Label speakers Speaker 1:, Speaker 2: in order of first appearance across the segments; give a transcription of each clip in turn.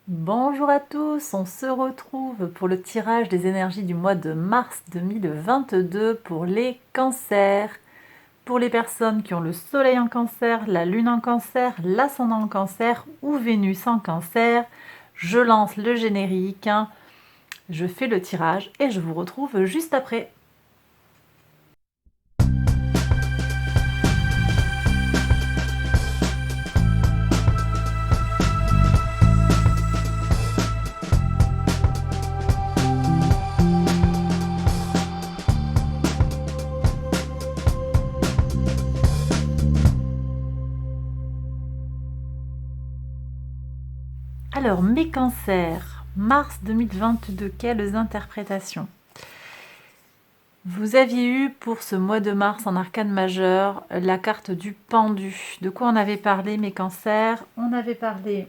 Speaker 1: Bonjour à tous, on se retrouve pour le tirage des énergies du mois de mars 2022 pour les cancers. Pour les personnes qui ont le soleil en cancer, la lune en cancer, l'ascendant en cancer ou Vénus en cancer, je lance le générique, je fais le tirage et je vous retrouve juste après. Alors, mes cancers, mars 2022, quelles interprétations? Vous aviez eu pour ce mois de mars en arcane majeur la carte du pendu. De quoi on avait parlé, mes cancers? On avait parlé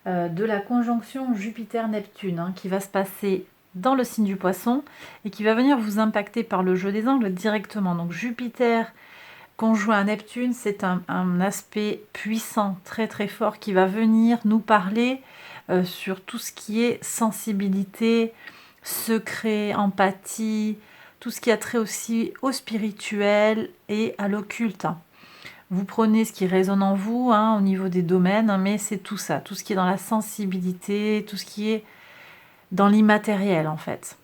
Speaker 1: de la conjonction Jupiter-Neptune qui va se passer dans le signe du poisson et qui va venir vous impacter par le jeu des angles directement. Donc Jupiter conjoint à Neptune, c'est un aspect puissant, très très fort, qui va venir nous parler sur tout ce qui est sensibilité, secret, empathie, tout ce qui a trait aussi au spirituel et à l'occulte. Vous prenez ce qui résonne en vous au niveau des domaines, mais c'est tout ça, tout ce qui est dans la sensibilité, tout ce qui est dans l'immatériel en fait.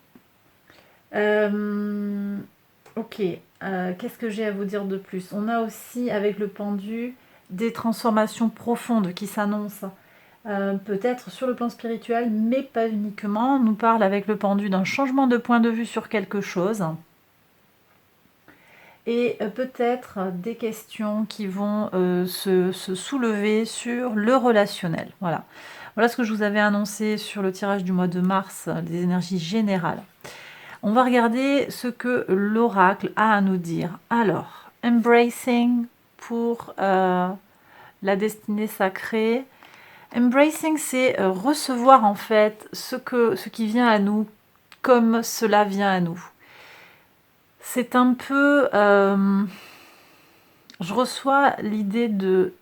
Speaker 1: Ok, qu'est-ce que j'ai à vous dire de plus? On a aussi avec le pendu des transformations profondes qui s'annoncent. Peut-être sur le plan spirituel, mais pas uniquement. On nous parle avec le pendu d'un changement de point de vue sur quelque chose. Et peut-être des questions qui vont se soulever sur le relationnel. Voilà. Voilà ce que je vous avais annoncé sur le tirage du mois de mars, des énergies générales. On va regarder ce que l'oracle a à nous dire. Alors, embracing pour la destinée sacrée. Embracing, c'est recevoir en fait ce qui vient à nous comme cela vient à nous. C'est un peu... je reçois l'idée de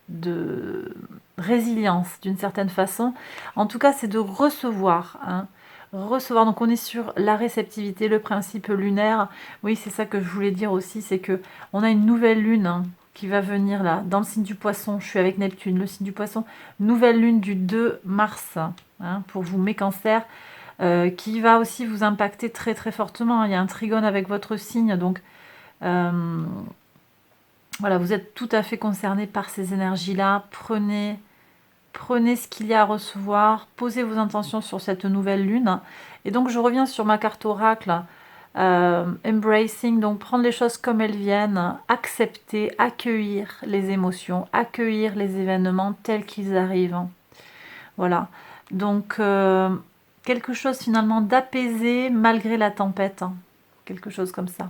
Speaker 1: résilience d'une certaine façon. En tout cas, c'est de recevoir. Recevoir, donc on est sur la réceptivité, le principe lunaire. Oui, c'est ça que je voulais dire aussi, c'est que on a une nouvelle lune qui va venir là, dans le signe du poisson. Je suis avec Neptune, le signe du poisson. Nouvelle lune du 2 mars, pour vous, mes cancers, qui va aussi vous impacter très très fortement. Il y a un trigone avec votre signe, donc... voilà, vous êtes tout à fait concerné par ces énergies-là. Prenez ce qu'il y a à recevoir, posez vos intentions sur cette nouvelle lune. Et donc, je reviens sur ma carte oracle, embracing, donc prendre les choses comme elles viennent, accepter, accueillir les émotions, accueillir les événements tels qu'ils arrivent. Voilà, donc quelque chose finalement d'apaisé malgré la tempête, quelque chose comme ça.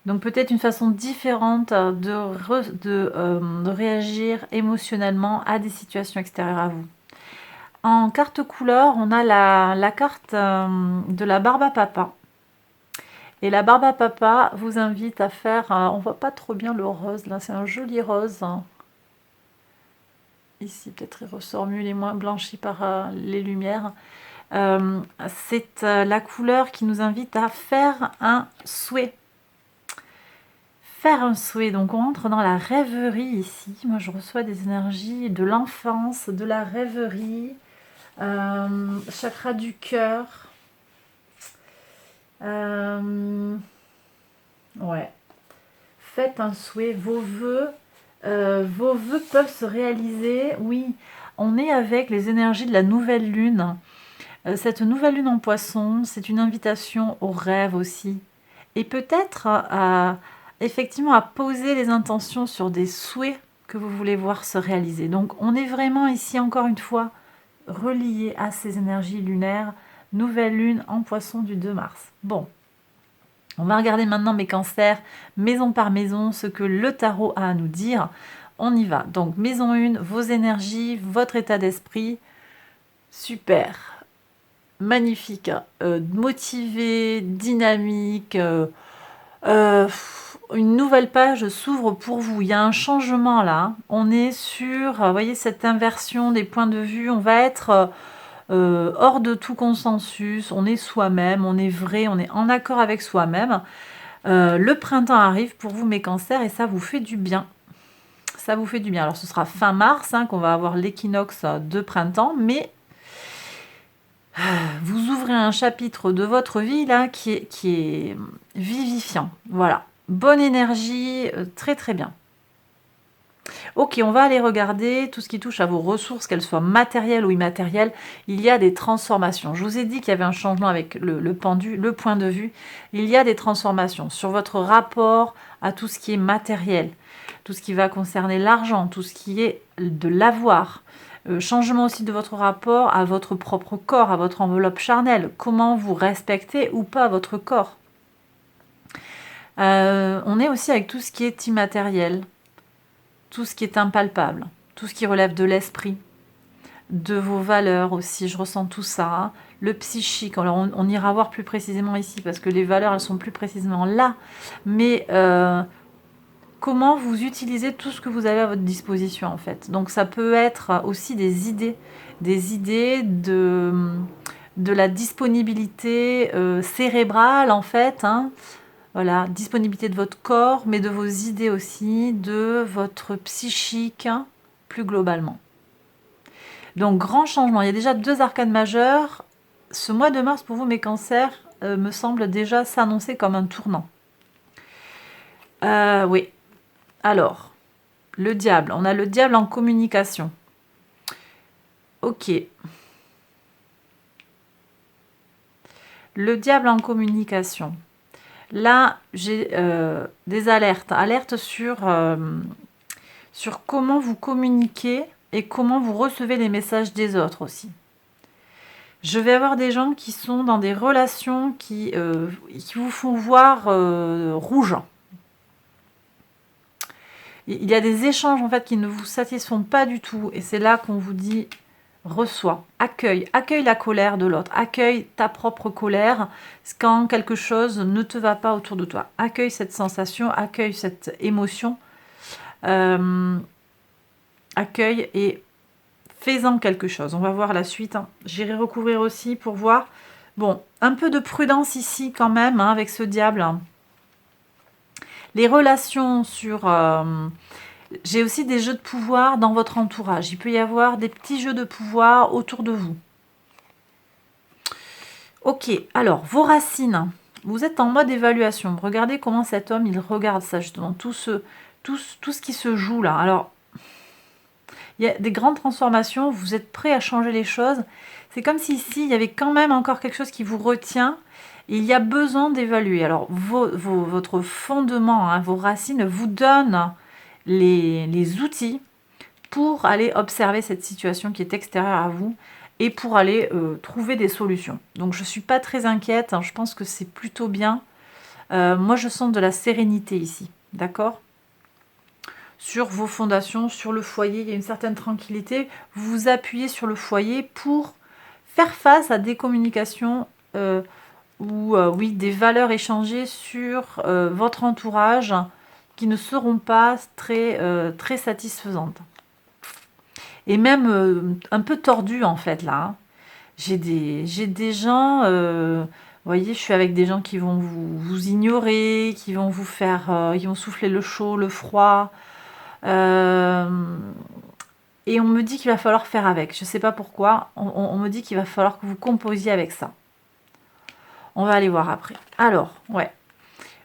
Speaker 1: Donc peut-être une façon différente de réagir émotionnellement à des situations extérieures à vous. En carte couleur, on a la carte de la barbe à papa. Et la barbe à papa vous invite à faire... on voit pas trop bien le rose, là, c'est un joli rose. Ici, peut-être il ressort mieux, il est moins blanchi par les lumières. C'est la couleur qui nous invite à faire un souhait. Faire un souhait, donc on entre dans la rêverie ici. Moi je reçois des énergies de l'enfance, de la rêverie, chakra du cœur. Ouais. Faites un souhait, vos vœux peuvent se réaliser. Oui, on est avec les énergies de la nouvelle lune. Cette nouvelle lune en poisson, c'est une invitation au rêve aussi. Et peut-être effectivement à poser les intentions sur des souhaits que vous voulez voir se réaliser. Donc on est vraiment ici encore une fois relié à ces énergies lunaires, nouvelle lune en poisson du 2 mars. Bon, on va regarder maintenant mes cancers, maison par maison, ce que le tarot a à nous dire. On y va. Donc maison 1, vos énergies, votre état d'esprit. Super, magnifique, motivé, dynamique, une nouvelle page s'ouvre pour vous. Il y a un changement là. Hein. On est sur, vous voyez, cette inversion des points de vue. On va être hors de tout consensus. On est soi-même, on est vrai, on est en accord avec soi-même. Le printemps arrive pour vous, mes cancers, et ça vous fait du bien. Ça vous fait du bien. Alors, ce sera fin mars hein, qu'on va avoir l'équinoxe de printemps, mais vous ouvrez un chapitre de votre vie là qui est vivifiant. Voilà. Bonne énergie, très très bien. Ok, on va aller regarder tout ce qui touche à vos ressources, qu'elles soient matérielles ou immatérielles. Il y a des transformations. Je vous ai dit qu'il y avait un changement avec le pendu, le point de vue. Il y a des transformations sur votre rapport à tout ce qui est matériel, tout ce qui va concerner l'argent, tout ce qui est de l'avoir. Changement aussi de votre rapport à votre propre corps, à votre enveloppe charnelle. Comment vous respectez ou pas votre corps. On est aussi avec tout ce qui est immatériel. Tout ce qui est impalpable, tout ce qui relève de l'esprit, de vos valeurs aussi, je ressens tout ça. Hein. Le psychique, alors on ira voir plus précisément ici, parce que les valeurs, elles sont plus précisément là. Mais comment vous utilisez tout ce que vous avez à votre disposition, en fait. Donc ça peut être aussi des idées de la disponibilité cérébrale, en fait, hein. Voilà, disponibilité de votre corps, mais de vos idées aussi, de votre psychique, hein, plus globalement. Donc, grand changement. Il y a déjà 2 arcanes majeures. Ce mois de mars, pour vous, mes cancers, me semble déjà s'annoncer comme un tournant. Oui. Alors, le diable. On a le diable en communication. Ok. Le diable en communication. Là, j'ai des alertes. Alertes sur comment vous communiquez et comment vous recevez les messages des autres aussi. Je vais avoir des gens qui sont dans des relations qui vous font voir rouge. Il y a des échanges en fait qui ne vous satisfont pas du tout. Et c'est là qu'on vous dit reçois, accueille la colère de l'autre, accueille ta propre colère quand quelque chose ne te va pas autour de toi. Accueille cette sensation, accueille cette émotion, accueille et fais-en quelque chose. On va voir la suite. Hein. J'irai recouvrir aussi pour voir. Bon, un peu de prudence ici quand même hein, avec ce diable. Les relations sur... j'ai aussi des jeux de pouvoir dans votre entourage. Il peut y avoir des petits jeux de pouvoir autour de vous. Ok, alors, vos racines. Vous êtes en mode évaluation. Regardez comment cet homme, il regarde ça justement. Tout ce qui se joue là. Alors, il y a des grandes transformations. Vous êtes prêt à changer les choses. C'est comme si ici, il y avait quand même encore quelque chose qui vous retient. Et il y a besoin d'évaluer. Alors, votre fondement, hein, vos racines vous donnent les outils pour aller observer cette situation qui est extérieure à vous et pour aller trouver des solutions. Donc je ne suis pas très inquiète, hein, je pense que c'est plutôt bien. Moi je sens de la sérénité ici, d'accord ? Sur vos fondations, sur le foyer, il y a une certaine tranquillité. Vous vous appuyez sur le foyer pour faire face à des communications ou oui, des valeurs échangées sur votre entourage qui ne seront pas très satisfaisantes. Et même un peu tordues en fait là. Hein. J'ai des gens, vous voyez, je suis avec des gens qui vont vous ignorer, qui vont vous faire, ils vont souffler le chaud, le froid. Et on me dit qu'il va falloir faire avec. Je ne sais pas pourquoi. On me dit qu'il va falloir que vous composiez avec ça. On va aller voir après. Alors, ouais.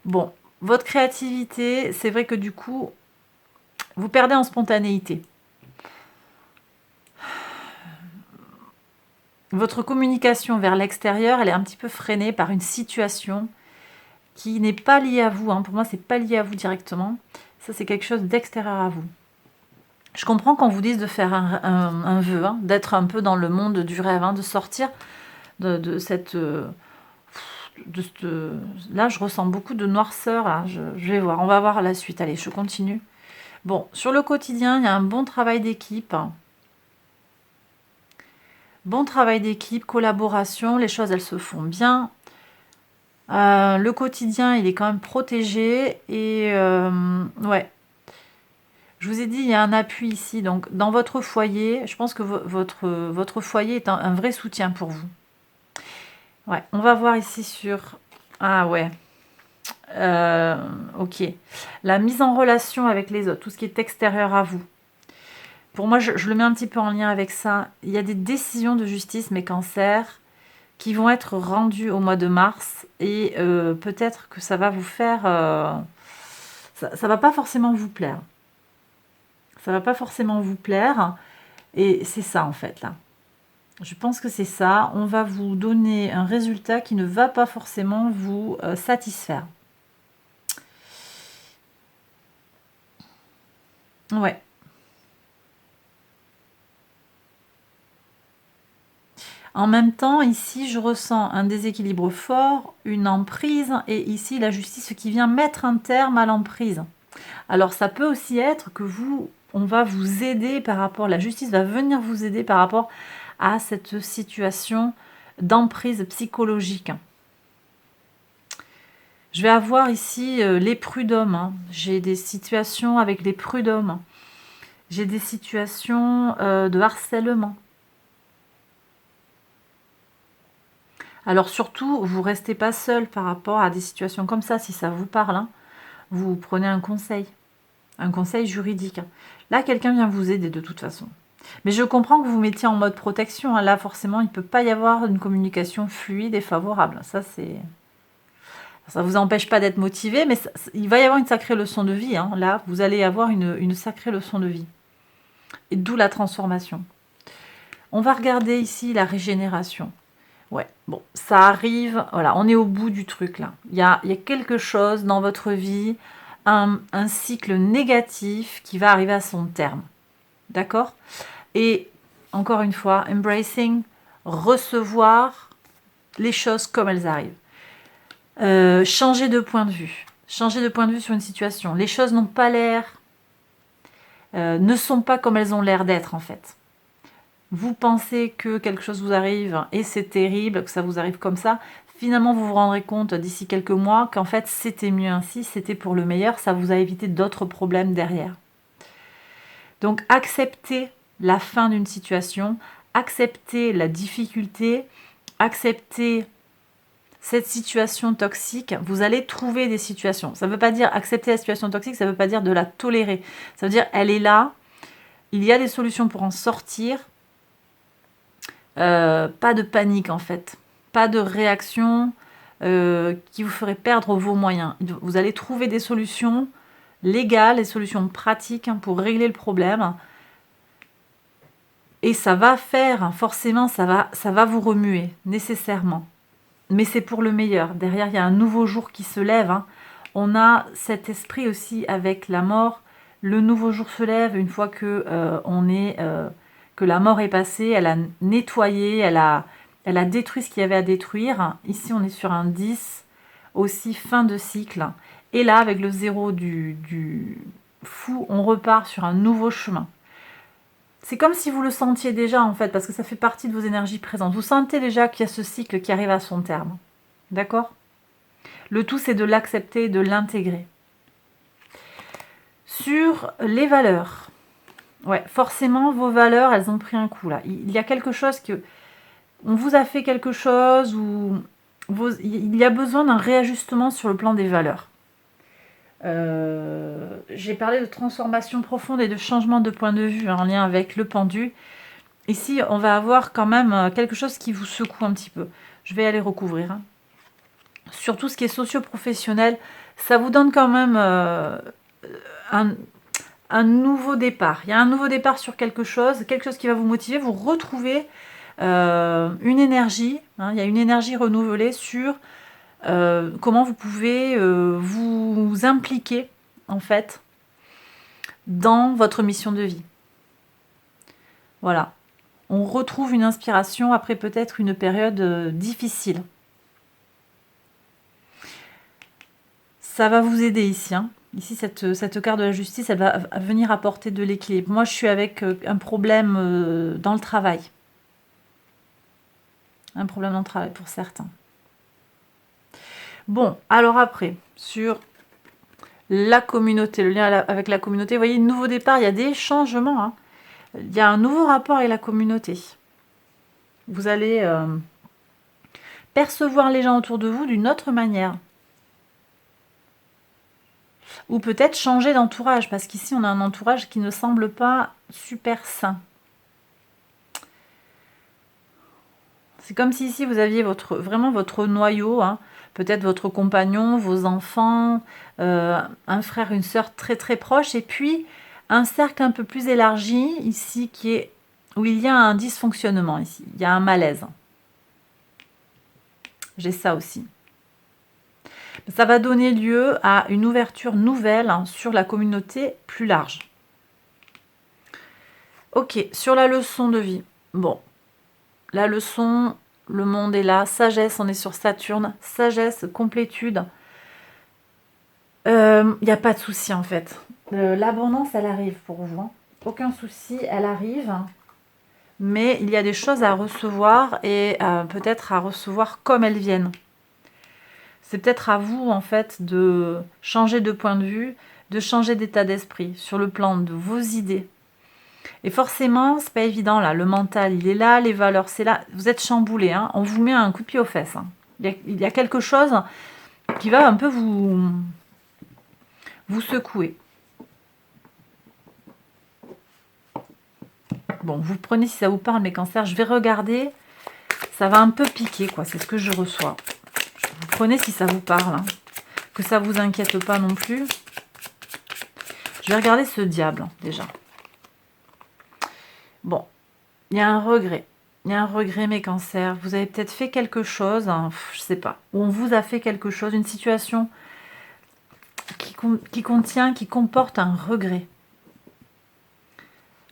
Speaker 1: Bon, votre créativité, c'est vrai que du coup, vous perdez en spontanéité. Votre communication vers l'extérieur, elle est un petit peu freinée par une situation qui n'est pas liée à vous. Hein. Pour moi, c'est pas lié à vous directement. Ça, c'est quelque chose d'extérieur à vous. Je comprends qu'on vous dise de faire un vœu, hein, d'être un peu dans le monde du rêve, hein, de sortir de cette... là, je ressens beaucoup de noirceur. Là. Je vais voir. On va voir la suite. Allez, je continue. Bon, sur le quotidien, il y a un bon travail d'équipe. Bon travail d'équipe, collaboration, les choses elles se font bien. Le quotidien, il est quand même protégé. Et ouais, je vous ai dit, il y a un appui ici. Donc, dans votre foyer, je pense que votre foyer est un vrai soutien pour vous. Ouais, on va voir ici sur... Ah ouais, ok. La mise en relation avec les autres, tout ce qui est extérieur à vous. Pour moi, je le mets un petit peu en lien avec ça. Il y a des décisions de justice, mes cancers, qui vont être rendues au mois de mars. Et peut-être que ça va vous faire... ça va pas forcément vous plaire. Ça va pas forcément vous plaire. Et c'est ça, en fait, là. Je pense que c'est ça. On va vous donner un résultat qui ne va pas forcément vous satisfaire. Ouais. En même temps, ici, je ressens un déséquilibre fort, une emprise, et ici, la justice qui vient mettre un terme à l'emprise. Alors, ça peut aussi être que on va vous aider par rapport, la justice va venir vous aider par rapport à cette situation d'emprise psychologique. Je vais avoir ici les prud'hommes. Hein. J'ai des situations avec les prud'hommes. J'ai des situations de harcèlement. Alors surtout, vous ne restez pas seul par rapport à des situations comme ça, si ça vous parle. Hein. Vous prenez un conseil juridique. Là, quelqu'un vient vous aider de toute façon. Mais je comprends que vous mettiez en mode protection. Hein. Là, forcément, il ne peut pas y avoir une communication fluide et favorable. Ça ne vous empêche pas d'être motivé, mais il va y avoir une sacrée leçon de vie. Hein. Là, vous allez avoir une sacrée leçon de vie. Et d'où la transformation. On va regarder ici la régénération. Ouais, bon, ça arrive, voilà, on est au bout du truc là. Il y a quelque chose dans votre vie, un cycle négatif qui va arriver à son terme. D'accord? Et encore une fois, embracing, recevoir les choses comme elles arrivent. Changer de point de vue. Changer de point de vue sur une situation. Les choses n'ont pas l'air, ne sont pas comme elles ont l'air d'être en fait. Vous pensez que quelque chose vous arrive et c'est terrible, que ça vous arrive comme ça. Finalement, vous vous rendrez compte d'ici quelques mois qu'en fait, c'était mieux ainsi, c'était pour le meilleur, ça vous a évité d'autres problèmes derrière. Donc, acceptez la fin d'une situation, acceptez la difficulté, acceptez cette situation toxique. Vous allez trouver des situations. Ça ne veut pas dire accepter la situation toxique, ça ne veut pas dire de la tolérer. Ça veut dire elle est là, il y a des solutions pour en sortir. Pas de panique en fait, pas de réaction qui vous ferait perdre vos moyens. Vous allez trouver des solutions légales, des solutions pratiques pour régler le problème. Et ça va faire, forcément, ça va vous remuer, nécessairement. Mais c'est pour le meilleur. Derrière, il y a un nouveau jour qui se lève. Hein. On a cet esprit aussi avec la mort. Le nouveau jour se lève une fois que que la mort est passée, elle a nettoyé, elle a détruit ce qu'il y avait à détruire. Ici, on est sur un 10, aussi fin de cycle. Et là, avec le 0 du fou, on repart sur un nouveau chemin. C'est comme si vous le sentiez déjà, en fait, parce que ça fait partie de vos énergies présentes. Vous sentez déjà qu'il y a ce cycle qui arrive à son terme. D'accord ? Le tout, c'est de l'accepter, de l'intégrer. Sur les valeurs. Ouais, forcément, vos valeurs, elles ont pris un coup là. Il y a quelque chose que... On vous a fait quelque chose ou... il y a besoin d'un réajustement sur le plan des valeurs. J'ai parlé de transformation profonde et de changement de point de vue en lien avec le pendu. Ici, on va avoir quand même quelque chose qui vous secoue un petit peu. Je vais aller recouvrir. Hein. Sur tout ce qui est socio-professionnel, ça vous donne quand même un nouveau départ. Il y a un nouveau départ sur quelque chose qui va vous motiver. Vous retrouvez une énergie. Hein, il y a une énergie renouvelée sur comment vous pouvez vous impliquer, en fait, dans votre mission de vie. Voilà. On retrouve une inspiration après peut-être une période difficile. Ça va vous aider ici. Hein. Ici, cette carte de la justice, elle va venir apporter de l'équilibre. Moi, je suis avec un problème dans le travail. Un problème dans le travail pour certains. Bon, alors après, sur la communauté, le lien avec la communauté, vous voyez, nouveau départ, il y a des changements. Hein. Il y a un nouveau rapport avec la communauté. Vous allez percevoir les gens autour de vous d'une autre manière. Ou peut-être changer d'entourage, parce qu'ici, on a un entourage qui ne semble pas super sain. C'est comme si ici, vous aviez vraiment votre noyau, hein. Peut-être votre compagnon, vos enfants, un frère, une sœur très très proche, et puis un cercle un peu plus élargi, ici, où il y a un dysfonctionnement, ici. Il y a un malaise. J'ai ça aussi. Ça va donner lieu à une ouverture nouvelle sur la communauté plus large. Ok, sur la leçon de vie. Bon, la leçon, le monde est là. Sagesse, on est sur Saturne. Sagesse, complétude. Il n'y a pas de souci en fait. L'abondance, elle arrive pour vous. Hein. Aucun souci, elle arrive. Mais il y a des choses à recevoir et peut-être à recevoir comme elles viennent. C'est peut-être à vous, en fait, de changer de point de vue, de changer d'état d'esprit sur le plan de vos idées. Et forcément, c'est pas évident, là. Le mental, il est là, les valeurs, c'est là. Vous êtes chamboulé, hein. On vous met un coup de pied aux fesses. Hein. Il y a quelque chose qui va un peu vous secouer. Bon, vous prenez si ça vous parle, mes cancers. Je vais regarder. Ça va un peu piquer, quoi. C'est ce que je reçois. Vous prenez si ça vous parle. Hein. Que ça vous inquiète pas non plus. Je vais regarder ce diable, déjà. Bon, il y a un regret. Il y a un regret, mes cancers. Vous avez peut-être fait quelque chose, hein, je sais pas. Ou on vous a fait quelque chose, une situation qui comporte un regret.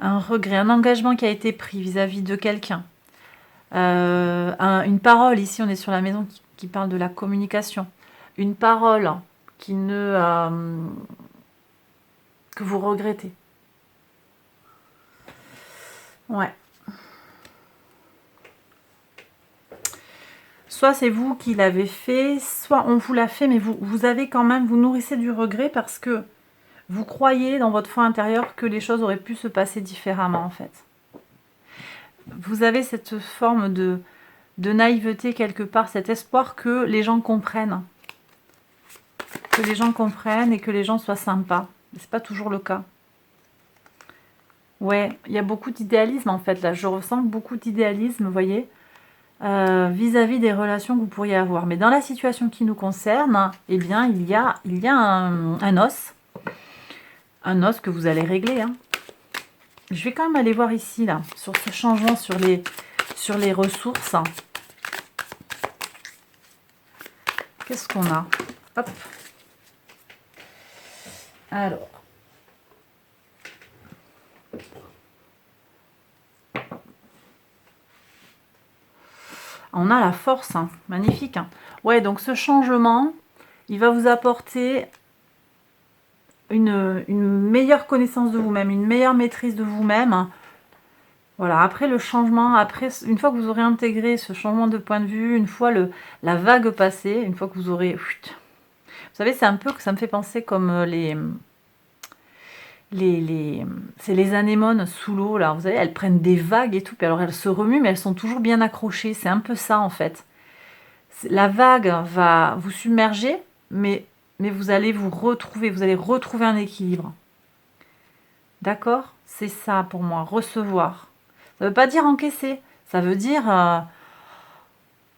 Speaker 1: Un regret, un engagement qui a été pris vis-à-vis de quelqu'un. Une parole, ici on est sur la maison qui parle de la communication. Une parole que vous regrettez. Ouais. Soit c'est vous qui l'avez fait, soit on vous l'a fait, mais vous avez quand même, vous nourrissez du regret parce que vous croyez dans votre foi intérieure que les choses auraient pu se passer différemment en fait. Vous avez cette forme de naïveté quelque part, cet espoir que les gens comprennent. Que les gens comprennent et que les gens soient sympas. C'est pas toujours le cas. Ouais, il y a beaucoup d'idéalisme en fait là. Je ressens beaucoup d'idéalisme, vous voyez, vis-à-vis des relations que vous pourriez avoir. Mais dans la situation qui nous concerne, eh bien, il y a un os. Un os que vous allez régler. Hein. Je vais quand même aller voir ici, là, sur ce changement sur les ressources. Qu'est-ce qu'on a? Hop. Alors. On a la force, hein. Magnifique. Hein. Ouais, donc ce changement, il va vous apporter une meilleure connaissance de vous-même, une meilleure maîtrise de vous-même. Voilà, après le changement, une fois que vous aurez intégré ce changement de point de vue, une fois la vague passée, une fois que vous aurez... Vous savez, c'est un peu que ça me fait penser comme c'est les anémones sous l'eau, là, vous savez, elles prennent des vagues et tout, puis alors elles se remuent, mais elles sont toujours bien accrochées, c'est un peu ça en fait. La vague va vous submerger, mais vous allez vous allez retrouver un équilibre. D'accord? C'est ça pour moi, recevoir. Ça ne veut pas dire encaisser, ça veut dire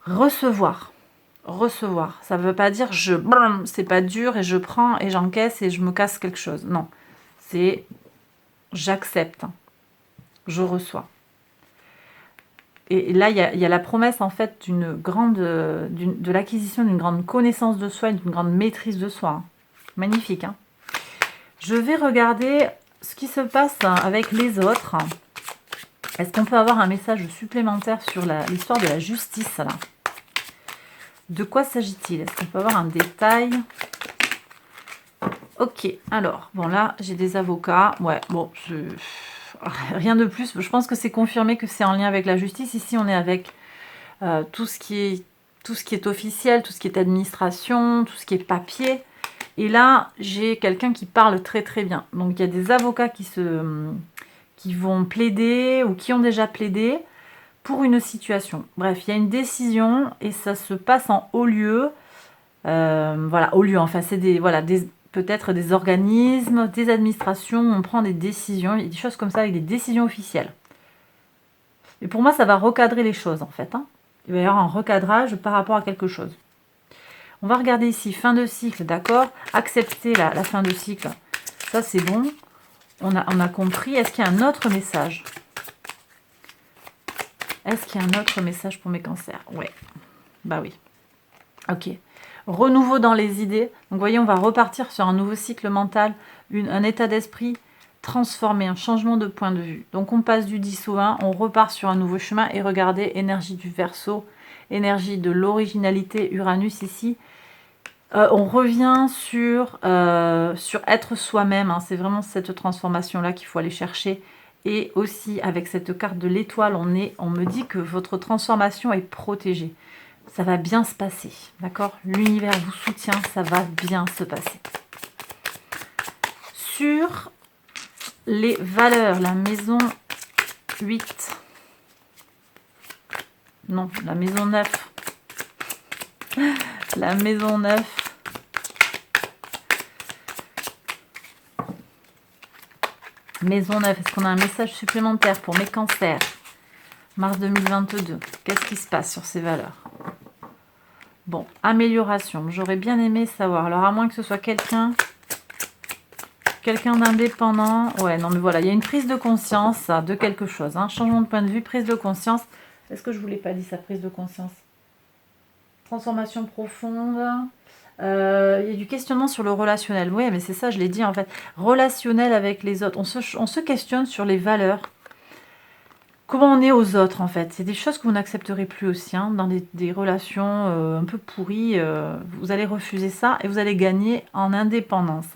Speaker 1: recevoir. Recevoir. Ça ne veut pas dire c'est pas dur et je prends et j'encaisse et je me casse quelque chose. Non. C'est j'accepte, je reçois. Et là, il y a la promesse en fait de l'acquisition d'une grande connaissance de soi et d'une grande maîtrise de soi. Magnifique. Hein. Je vais regarder ce qui se passe avec les autres. Est-ce qu'on peut avoir un message supplémentaire sur l'histoire de la justice là? De quoi s'agit-il? Est-ce qu'on peut avoir un détail? Ok, alors, bon là, j'ai des avocats. Ouais, bon, rien de plus. Je pense que c'est confirmé que c'est en lien avec la justice. Ici, on est avec tout ce qui est tout ce qui est officiel, tout ce qui est administration, tout ce qui est papier. Et là, j'ai quelqu'un qui parle très très bien. Donc il y a des avocats qui vont plaider ou qui ont déjà plaidé pour une situation. Bref, il y a une décision et ça se passe en haut lieu. Voilà, haut lieu, enfin c'est peut-être des organismes, des administrations, on prend des décisions, il y a des choses comme ça avec des décisions officielles. Et pour moi, ça va recadrer les choses en fait. Hein. Il va y avoir un recadrage par rapport à quelque chose. On va regarder ici, fin de cycle, d'accord. Accepter la fin de cycle, ça c'est bon. On a compris. Est-ce qu'il y a un autre message? Est-ce qu'il y a un autre message pour mes cancers? Ouais, bah oui. Ok. Renouveau dans les idées. Donc, voyez, on va repartir sur un nouveau cycle mental, un état d'esprit transformé, un changement de point de vue. Donc, on passe du 10 au 1, on repart sur un nouveau chemin. Et regardez, énergie du Verseau, énergie de l'originalité, Uranus ici. On revient sur être soi-même. Hein. C'est vraiment cette transformation-là qu'il faut aller chercher. Et aussi, avec cette carte de l'étoile, on me dit que votre transformation est protégée. Ça va bien se passer, d'accord? L'univers vous soutient, ça va bien se passer. Sur les valeurs, la maison 8. Non, la maison 9. La maison 9. Maison 9, est-ce qu'on a un message supplémentaire pour mes cancers? Mars 2022, qu'est-ce qui se passe sur ces valeurs? Bon, amélioration, j'aurais bien aimé savoir. Alors, à moins que ce soit quelqu'un d'indépendant. Ouais, non, mais voilà, il y a une prise de conscience de quelque chose. Hein. Changement de point de vue, prise de conscience. Est-ce que je ne vous l'ai pas dit, ça, prise de conscience? Transformation profonde. Il y a du questionnement sur le relationnel. Oui, mais c'est ça, je l'ai dit, en fait. Relationnel avec les autres. On se questionne sur les valeurs. Comment on est aux autres, en fait. C'est des choses que vous n'accepterez plus aussi, hein, dans des relations un peu pourries. Vous allez refuser ça et vous allez gagner en indépendance.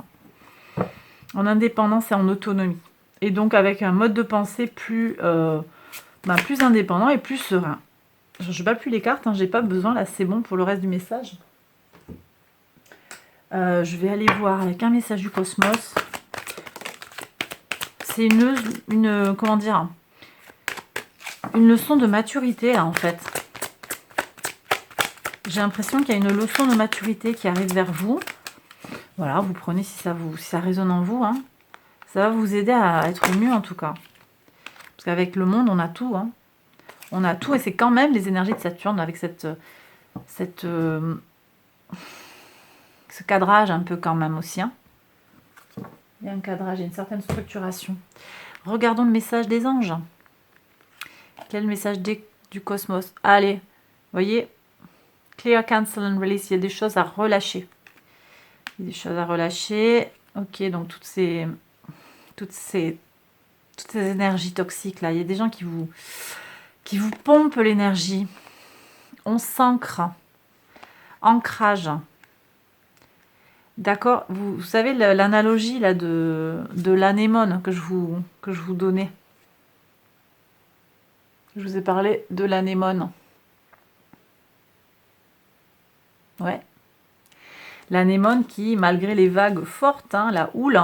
Speaker 1: En indépendance et en autonomie. Et donc avec un mode de pensée plus indépendant et plus serein. Je ne bats plus les cartes, hein, j'ai pas besoin, là c'est bon pour le reste du message. Je vais aller voir avec un message du cosmos. C'est une comment dire, une leçon de maturité là en fait. J'ai l'impression qu'il y a une leçon de maturité qui arrive vers vous. Voilà, vous prenez si ça résonne en vous. Hein. Ça va vous aider à être mieux en tout cas. Parce qu'avec le monde, on a tout. Hein. On a tout et c'est quand même les énergies de Saturne avec ce cadrage un peu quand même aussi. Hein. Il y a un cadrage, il y a une certaine structuration. Regardons le message des anges. Quel message du cosmos? Allez, vous voyez, clear, cancel and release. Il y a des choses à relâcher. Il y a des choses à relâcher. Ok, donc toutes ces énergies toxiques là. Il y a des gens qui vous pompent l'énergie. On s'ancre. Ancrage. D'accord, vous savez l'analogie là de l'anémone que je vous donnais. Je vous ai parlé de l'anémone. Ouais. L'anémone qui, malgré les vagues fortes, hein, la houle,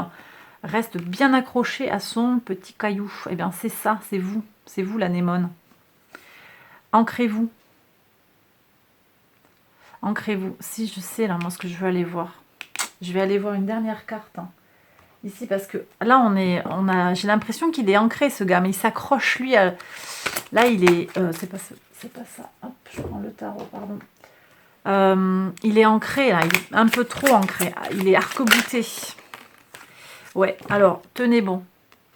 Speaker 1: reste bien accrochée à son petit caillou. Eh bien, c'est ça, c'est vous l'anémone. Ancrez-vous. Ancrez-vous. Si je sais là, moi, ce que je veux aller voir. Je vais aller voir une dernière carte. Hein. Ici, parce que là, j'ai l'impression qu'il est ancré, ce gars, mais il s'accroche, lui. Là, il est... c'est pas ça. Hop, je prends le tarot, pardon. Il est ancré, là. Il est un peu trop ancré. Il est arc-bouté. Ouais, alors, tenez bon.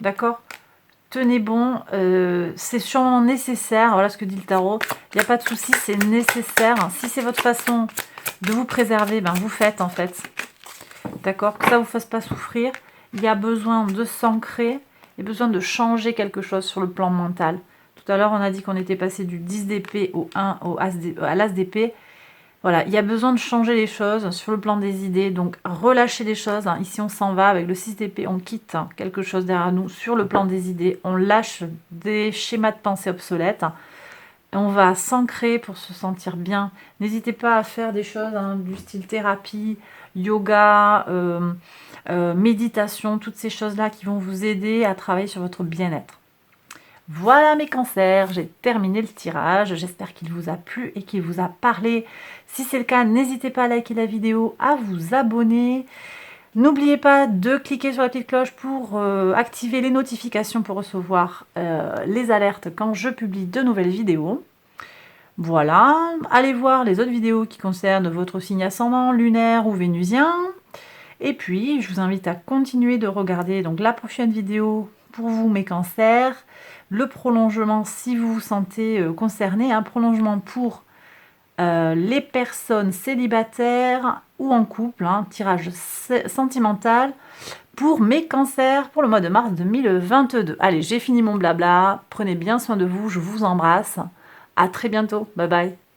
Speaker 1: D'accord? Tenez bon. C'est sûrement nécessaire. Voilà ce que dit le tarot. Il n'y a pas de souci, c'est nécessaire. Si c'est votre façon de vous préserver, ben vous faites, en fait. D'accord? Que ça ne vous fasse pas souffrir. Il y a besoin de s'ancrer. Il y a besoin de changer quelque chose sur le plan mental. Tout à l'heure, on a dit qu'on était passé du 10 d'épée au 1 à l'as d'épée. Voilà, il y a besoin de changer les choses sur le plan des idées. Donc, relâcher les choses. Hein. Ici, on s'en va avec le 6 d'épée. On quitte quelque chose derrière nous sur le plan des idées. On lâche des schémas de pensée obsolètes. On va s'ancrer pour se sentir bien. N'hésitez pas à faire des choses du style thérapie, yoga, méditation, toutes ces choses-là qui vont vous aider à travailler sur votre bien-être. Voilà mes cancers, j'ai terminé le tirage. J'espère qu'il vous a plu et qu'il vous a parlé. Si c'est le cas, n'hésitez pas à liker la vidéo, à vous abonner. N'oubliez pas de cliquer sur la petite cloche pour activer les notifications pour recevoir les alertes quand je publie de nouvelles vidéos. Voilà, allez voir les autres vidéos qui concernent votre signe ascendant, lunaire ou vénusien. Et puis, je vous invite à continuer de regarder donc la prochaine vidéo pour vous, mes cancers. Le prolongement, si vous vous sentez concerné, un prolongement pour les personnes célibataires ou en couple, tirage sentimental pour mes cancers pour le mois de mars 2022. Allez, j'ai fini mon blabla. Prenez bien soin de vous, je vous embrasse. À très bientôt. Bye bye.